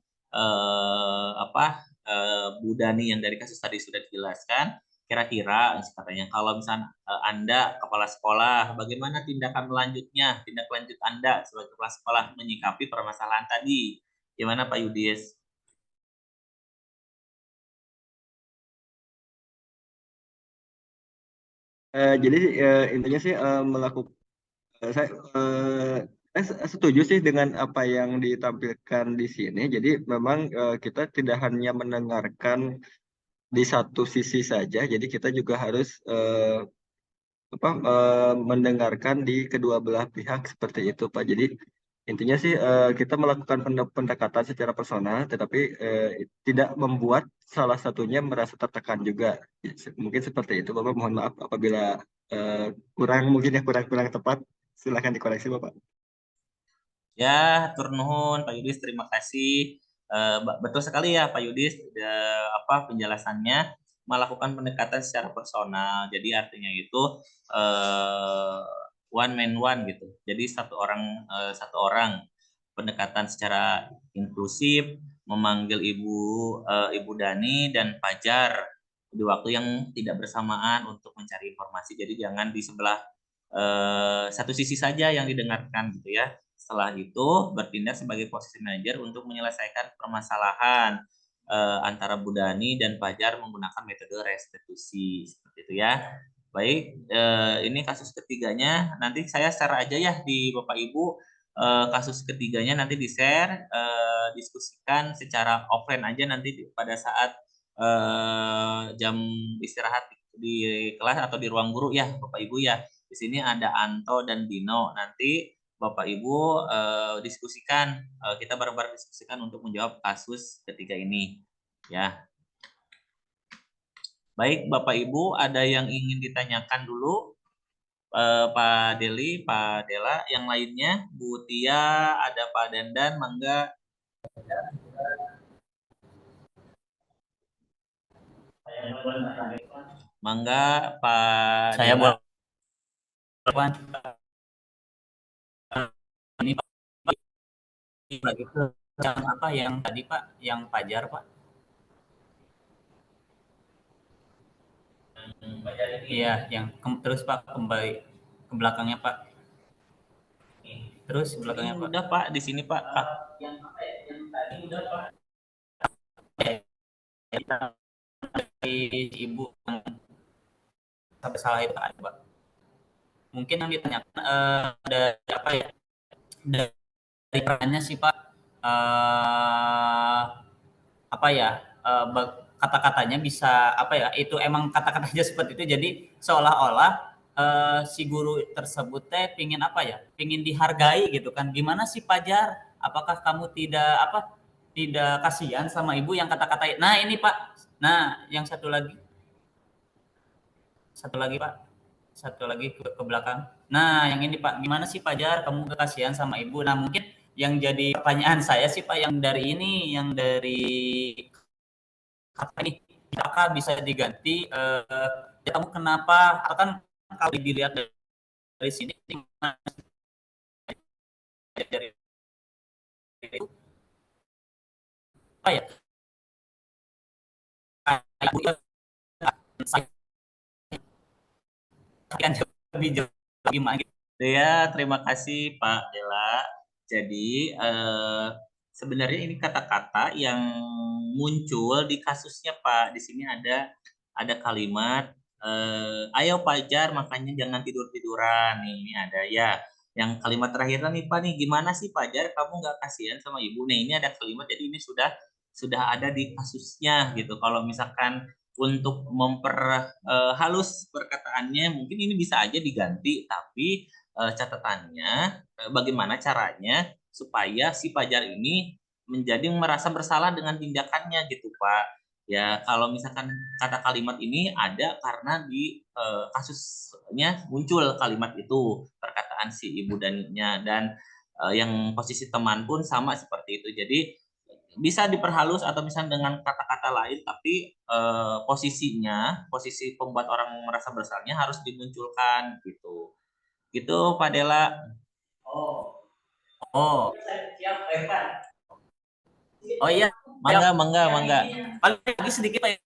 Bu Dani yang dari kasus tadi sudah dijelaskan, kira-kira katanya kalau misalnya Anda kepala sekolah, bagaimana tindak lanjut Anda sebagai kepala sekolah menyikapi permasalahan tadi? Gimana Pak Yudis? Jadi intinya sih melakukan saya setuju sih dengan apa yang ditampilkan di sini. Jadi memang kita tidak hanya mendengarkan di satu sisi saja, jadi kita juga harus mendengarkan di kedua belah pihak seperti itu, Pak. Jadi intinya sih kita melakukan pendekatan secara personal, tetapi tidak membuat salah satunya merasa tertekan juga. Mungkin seperti itu, Bapak. Mohon maaf apabila kurang tepat. Silakan dikoreksi, Bapak. Ya, tur nuhun Pak Yudis, terima kasih. Betul sekali ya Pak Yudis, penjelasannya melakukan pendekatan secara personal. Jadi artinya itu one man one gitu. Jadi satu orang pendekatan secara inklusif, memanggil Ibu Dani dan Fajar di waktu yang tidak bersamaan untuk mencari informasi. Jadi jangan di sebelah satu sisi saja yang didengarkan gitu ya. Setelah itu bertindak sebagai posisi manajer untuk menyelesaikan permasalahan antara Bu Dani dan Fajar menggunakan metode restitusi seperti itu ya. Baik, ini kasus ketiganya. Nanti saya share aja ya di Bapak Ibu. Kasus ketiganya nanti di-share, diskusikan secara offline aja nanti pada saat jam istirahat di kelas atau di ruang guru ya Bapak Ibu ya. Di sini ada Anto dan Dino. Nanti Bapak Ibu diskusikan, kita bareng-bareng diskusikan untuk menjawab kasus ketiga ini ya. Baik Bapak Ibu, ada yang ingin ditanyakan dulu Pak Deli, Pak Dela, yang lainnya Bu Tia, ada Pak Dandan, mangga. Mangga Pak Saya Dela. buat ini Pak, lagi yang apa yang tadi Pak, yang Fajar Pak. Iya, yang terus Pak kembali ke belakangnya Pak. Terus belakangnya Pak. Udah Pak, di sini Pak. Yang tadi udah Pak. Ibu sampai salah itu Pak. Mungkin yang ditanyakan dari apa ya? Dari perannya sih Pak. Apa ya? Kata-katanya bisa apa ya? Itu emang kata-katanya seperti itu. Jadi seolah-olah si guru tersebut pingin apa ya? Pingin dihargai gitu kan? Gimana sih Fajar? Apakah kamu tidak kasihan sama ibu yang kata-kata? Nah ini Pak. Nah yang satu lagi Pak, satu lagi ke belakang. Nah yang ini Pak, gimana sih Fajar? Kamu gak kasihan sama ibu? Nah mungkin yang jadi pertanyaan saya sih Pak, yang dari kata ini, apakah bisa diganti? Kamu kenapa? Kan kalau dilihat dari sini dari itu apa ya? Saya kan lebih jauh gimana gitu. Ya, terima kasih Pak Dela. Jadi sebenarnya ini kata-kata yang muncul di kasusnya Pak. Di sini ada kalimat ayo Pajar makanya jangan tidur-tiduran. Nih, ini ada ya. Yang kalimat terakhirnya nih Pak nih, gimana sih Pajar kamu nggak kasihan sama ibu? Nih, ini ada kalimat jadi ini sudah ada di kasusnya gitu. Kalau misalkan untuk memperhalus perkataannya mungkin ini bisa aja diganti, tapi catatannya bagaimana caranya supaya si Pajar ini menjadi merasa bersalah dengan tindakannya gitu Pak. Ya kalau misalkan kata kalimat ini ada karena di kasusnya muncul kalimat itu perkataan si ibu daninya dan yang posisi teman pun sama seperti itu. Jadi bisa diperhalus atau misalnya dengan kata-kata lain tapi posisi pembuat orang merasa bersalahnya harus dimunculkan gitu. Gitu Pak Dela. Oh, oh, oh iya, Mangga, mangga, mangga. paling lagi sedikit Pak.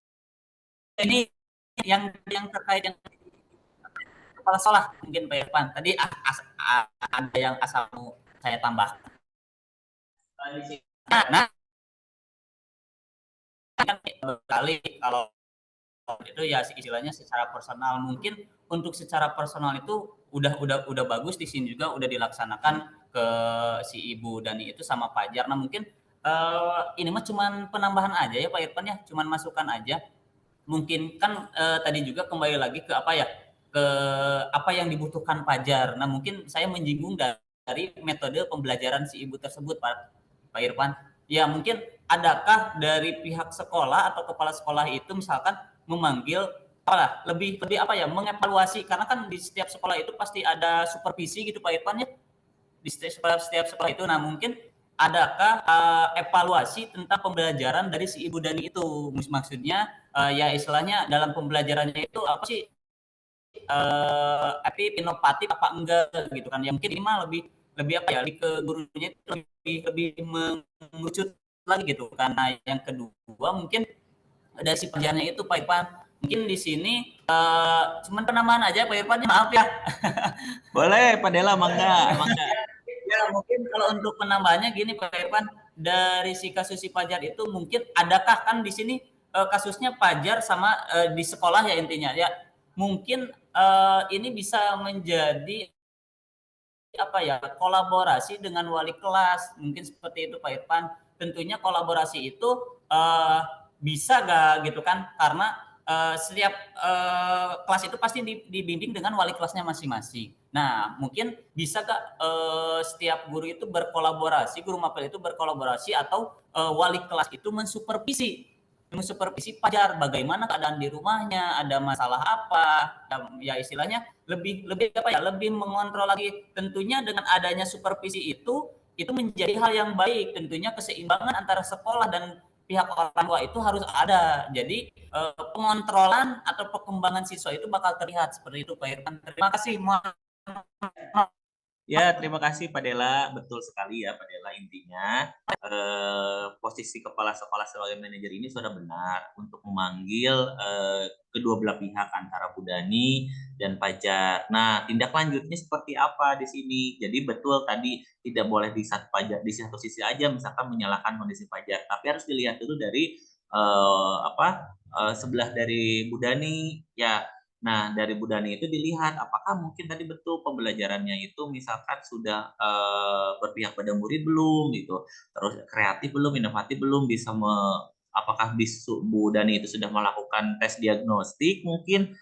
Ini yang terkait yang kepala sekolah mungkin Pak Irfan. Tadi ada yang asal saya tambah. Nah, kan kali kalau itu ya istilahnya secara personal, mungkin untuk secara personal itu udah bagus di sini juga udah dilaksanakan ke si Ibu Dani itu sama Pajar. Nah mungkin ini mah cuman penambahan aja ya Pak Irfan ya, cuman masukan aja. Mungkin kan tadi juga kembali lagi ke apa ya, ke apa yang dibutuhkan Pajar. Nah mungkin saya menyinggung dari metode pembelajaran si ibu tersebut Pak Irfan. Ya mungkin adakah dari pihak sekolah atau kepala sekolah itu misalkan memanggil apa lebih apa ya, mengevaluasi, karena kan di setiap sekolah itu pasti ada supervisi gitu Pak Irfan ya, di setiap sekolah itu. Nah mungkin adakah evaluasi tentang pembelajaran dari si ibu Dani itu, maksudnya ya istilahnya dalam pembelajarannya itu apa sih, inovatif apa enggak gitu kan, yang mungkin ini mah lebih lebih apa ya, lebih ke gurunya itu lebih mengerucut lagi gitu. Karena yang kedua mungkin ada si pelajarannya itu Pak Irfan, mungkin di sini cuman penambahan aja Pak Irfan, maaf ya. Boleh Pak Dela, mangga, mangga. Ya mungkin kalau untuk penambahannya gini Pak Irfan, dari si kasus si Pajar itu mungkin adakah kan di sini kasusnya Pajar sama di sekolah ya intinya ya, mungkin ini bisa menjadi apa ya, kolaborasi dengan wali kelas, mungkin seperti itu Pak Irfan. Tentunya kolaborasi itu uh, bisa gak gitu kan, karena setiap kelas itu pasti dibimbing dengan wali kelasnya masing-masing. Nah mungkin bisa gak setiap guru itu berkolaborasi, guru mapel itu berkolaborasi, atau wali kelas itu mensupervisi Pajar bagaimana keadaan di rumahnya, ada masalah apa, ya istilahnya lebih lebih apa ya, lebih mengontrol lagi. Tentunya dengan adanya supervisi itu menjadi hal yang baik. Tentunya keseimbangan antara sekolah dan pihak orang tua itu harus ada. Jadi pengontrolan atau perkembangan siswa itu bakal terlihat seperti itu Pak Irfan. Terima kasih. Ya, terima kasih Pak Dela. Betul sekali ya Pak Dela, intinya posisi kepala sekolah sebagai manajer ini sudah benar untuk memanggil kedua belah pihak antara Bu Dani dan Pajar. Nah, tindak lanjutnya seperti apa di sini? Jadi betul tadi tidak boleh di satu Pajar di satu sisi aja misalkan menyalahkan kondisi Pajar, tapi harus dilihat dulu dari sebelah dari Bu Dani ya. Nah, dari Bu Dani itu dilihat apakah mungkin tadi betul pembelajarannya itu misalkan sudah berpihak pada murid belum gitu, terus kreatif belum, inovatif belum, apakah Bu Dani itu sudah melakukan tes diagnostik mungkin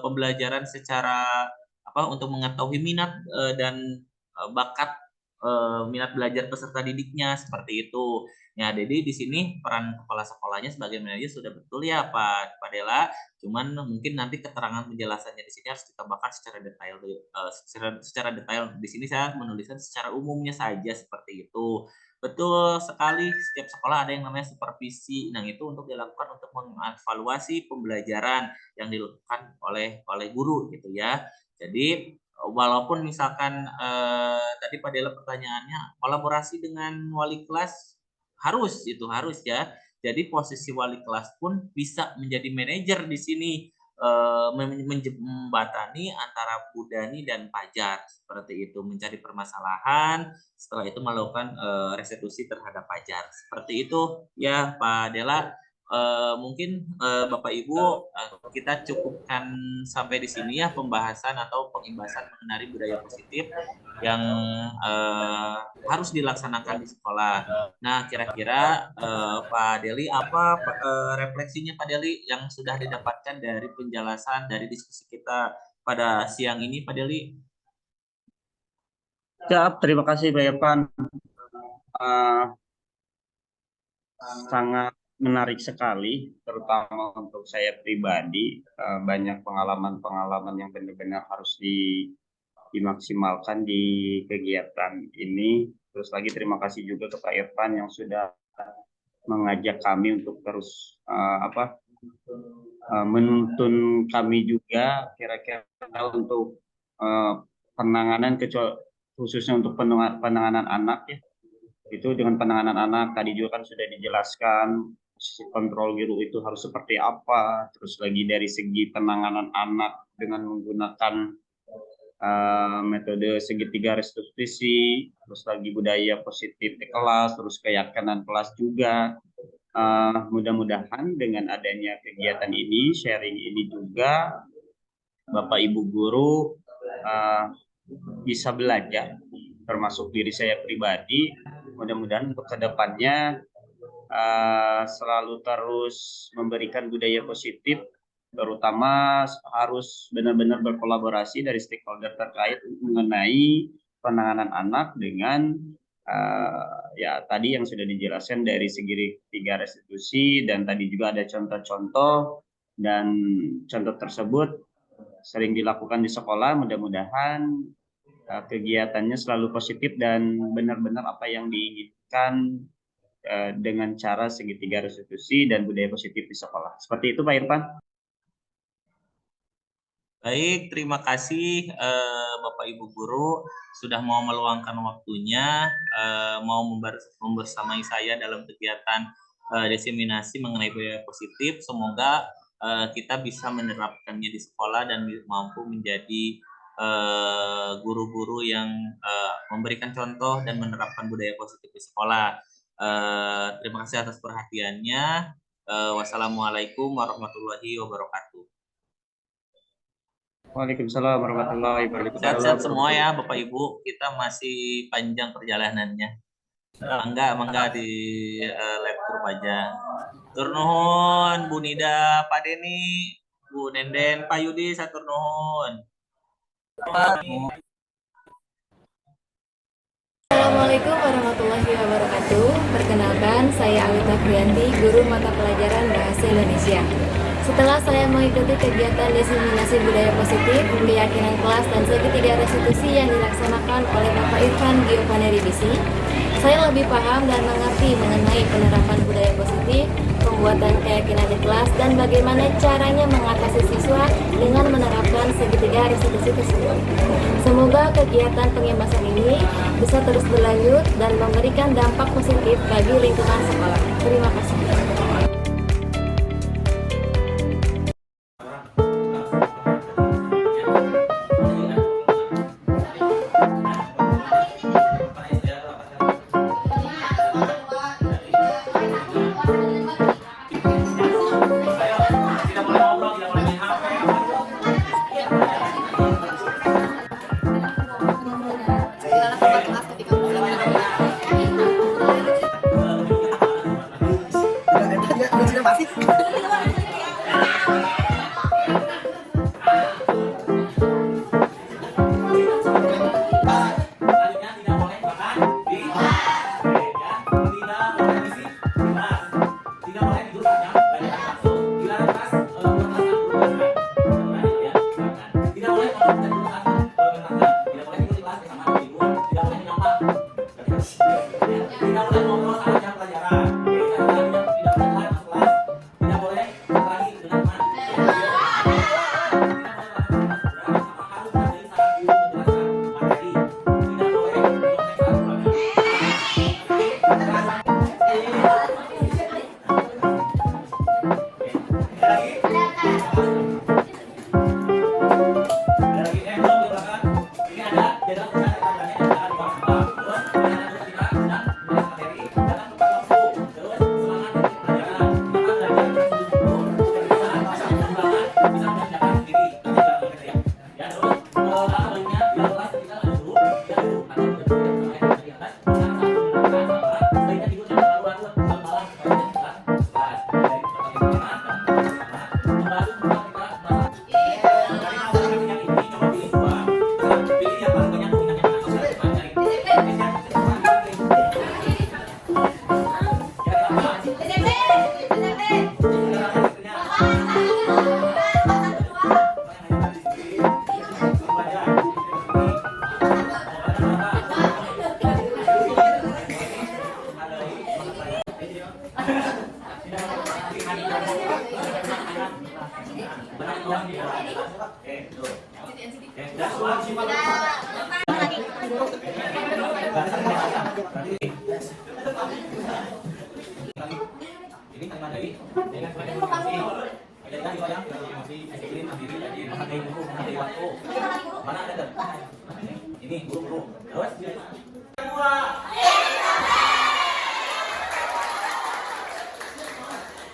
pembelajaran secara apa untuk mengetahui minat dan bakat minat belajar peserta didiknya seperti itu. Ya, jadi di sini peran kepala sekolahnya sebagai manajer sudah betul ya Pak Dela. Cuman mungkin nanti keterangan penjelasannya di sini harus ditambahkan secara detail. Secara detail di sini saya menuliskan secara umumnya saja seperti itu. Betul sekali, setiap sekolah ada yang namanya supervisi. Nah, itu untuk dilakukan untuk mengevaluasi pembelajaran yang dilakukan oleh guru gitu ya. Jadi walaupun misalkan tadi Pak Dela pertanyaannya kolaborasi dengan wali kelas harus ya. Jadi posisi wali kelas pun bisa menjadi manajer di sini menjembatani antara Budani dan Pajar seperti itu, mencari permasalahan, setelah itu melakukan restitusi terhadap Pajar seperti itu ya Pak Dela. Mungkin Bapak Ibu kita cukupkan sampai di sini ya pembahasan atau pengibasan mengenai budaya positif yang harus dilaksanakan di sekolah. Nah, kira-kira Pak Deli apa refleksinya Pak Deli yang sudah didapatkan dari penjelasan dari diskusi kita pada siang ini Pak Deli? Siap, terima kasih Pak Irfan. Sangat menarik sekali, terutama untuk saya pribadi. Banyak pengalaman-pengalaman yang benar-benar harus dimaksimalkan di kegiatan ini. Terus lagi terima kasih juga ke Pak Irfan yang sudah mengajak kami untuk terus menuntun kami juga kira-kira untuk penanganan, khususnya untuk penanganan anak ya. Itu dengan penanganan anak tadi juga kan sudah dijelaskan kontrol guru itu harus seperti apa, terus lagi dari segi penanganan anak dengan menggunakan metode segitiga restitusi, terus lagi budaya positif di kelas, terus keyakinan kelas juga. Mudah-mudahan dengan adanya kegiatan ini, sharing ini juga Bapak Ibu guru bisa belajar, termasuk diri saya pribadi. Mudah-mudahan untuk kedepannya selalu terus memberikan budaya positif, terutama harus benar-benar berkolaborasi dari stakeholder terkait mengenai penanganan anak dengan ya tadi yang sudah dijelaskan dari segi tiga restitusi, dan tadi juga ada contoh-contoh, dan contoh tersebut sering dilakukan di sekolah. Mudah-mudahan kegiatannya selalu positif dan benar-benar apa yang diinginkan dengan cara segitiga restitusi dan budaya positif di sekolah. Seperti itu Pak Irfan. Baik, terima kasih Bapak Ibu guru sudah mau meluangkan waktunya, mau membersamai saya dalam kegiatan diseminasi mengenai budaya positif. Semoga kita bisa menerapkannya di sekolah dan mampu menjadi guru-guru yang memberikan contoh dan menerapkan budaya positif di sekolah. Terima kasih atas perhatiannya. Wassalamualaikum warahmatullahi wabarakatuh. Waalaikumsalam warahmatullahi wabarakatuh. Sehat-sehat semua ya Bapak Ibu. Kita masih panjang perjalanannya. Mangga di laptop aja. Tur nuhun Bu Nida, Pak Deni, Bu Nenden, Pak Yudi, satur nuhun. Assalamualaikum warahmatullahi wabarakatuh. Perkenalkan, saya Alita Frianti, guru mata pelajaran Bahasa Indonesia. Setelah saya mengikuti kegiatan diseminasi budaya positif, keyakinan kelas, dan segitiga restitusi yang dilaksanakan oleh Bapak Irfan Giovanni Bisi, saya lebih paham dan mengerti mengenai penerapan budaya positif, pembuatan keyakinan di kelas, dan bagaimana caranya mengatasi siswa dengan menerapkan segitiga restitusi tersebut. Semoga kegiatan pengibasan ini bisa terus berlanjut dan memberikan dampak positif bagi lingkungan sekolah. Terima kasih.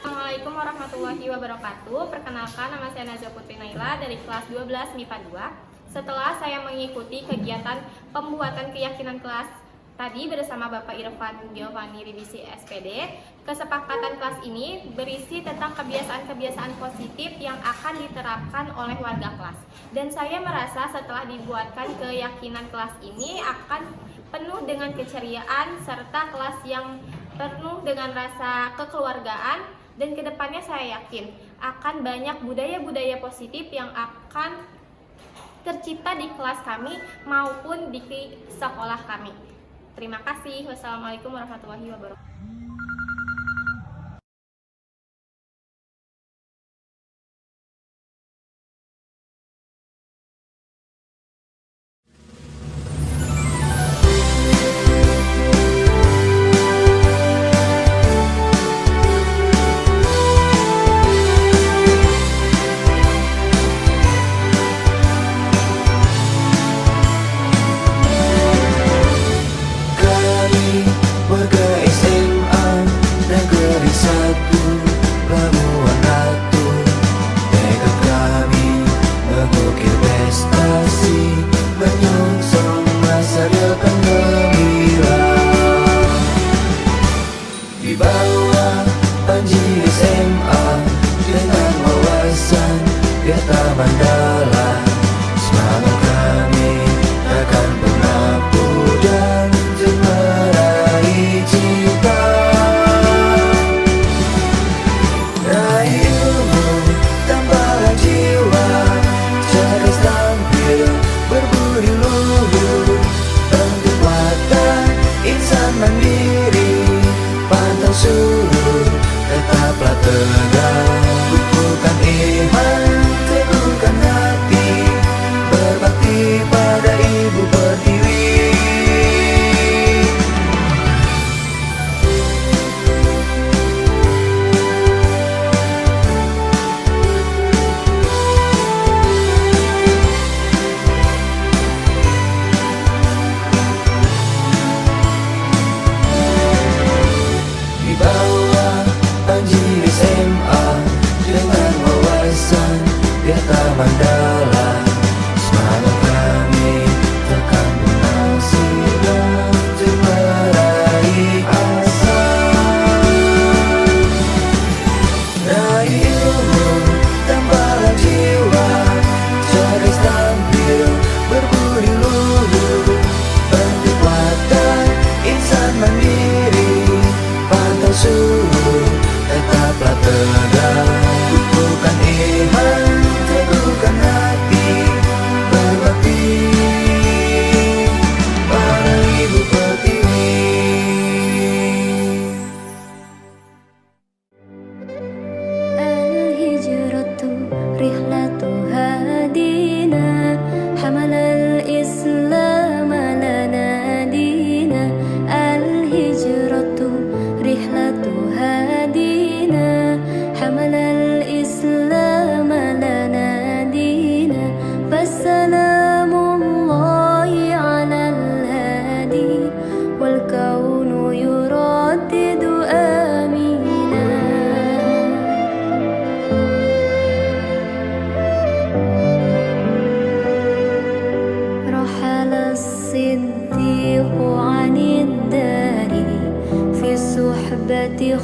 Assalamualaikum warahmatullahi wabarakatuh. Perkenalkan, nama saya Nazia Putri Naila dari kelas 12 MIPA 2. Setelah saya mengikuti kegiatan pembuatan keyakinan kelas tadi bersama Bapak Irfan Giovanni Ridisi SPD, kesepakatan kelas ini berisi tentang kebiasaan-kebiasaan positif yang akan diterapkan oleh warga kelas. Dan saya merasa setelah dibuatkan keyakinan kelas ini akan penuh dengan keceriaan serta kelas yang penuh dengan rasa kekeluargaan, dan kedepannya saya yakin akan banyak budaya-budaya positif yang akan tercipta di kelas kami maupun di sekolah kami. Terima kasih. Wassalamualaikum warahmatullahi wabarakatuh.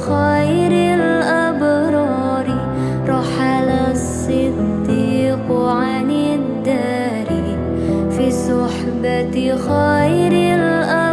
خير الأبرار رحل الصديق عن الدار في صحبة خير الأبرار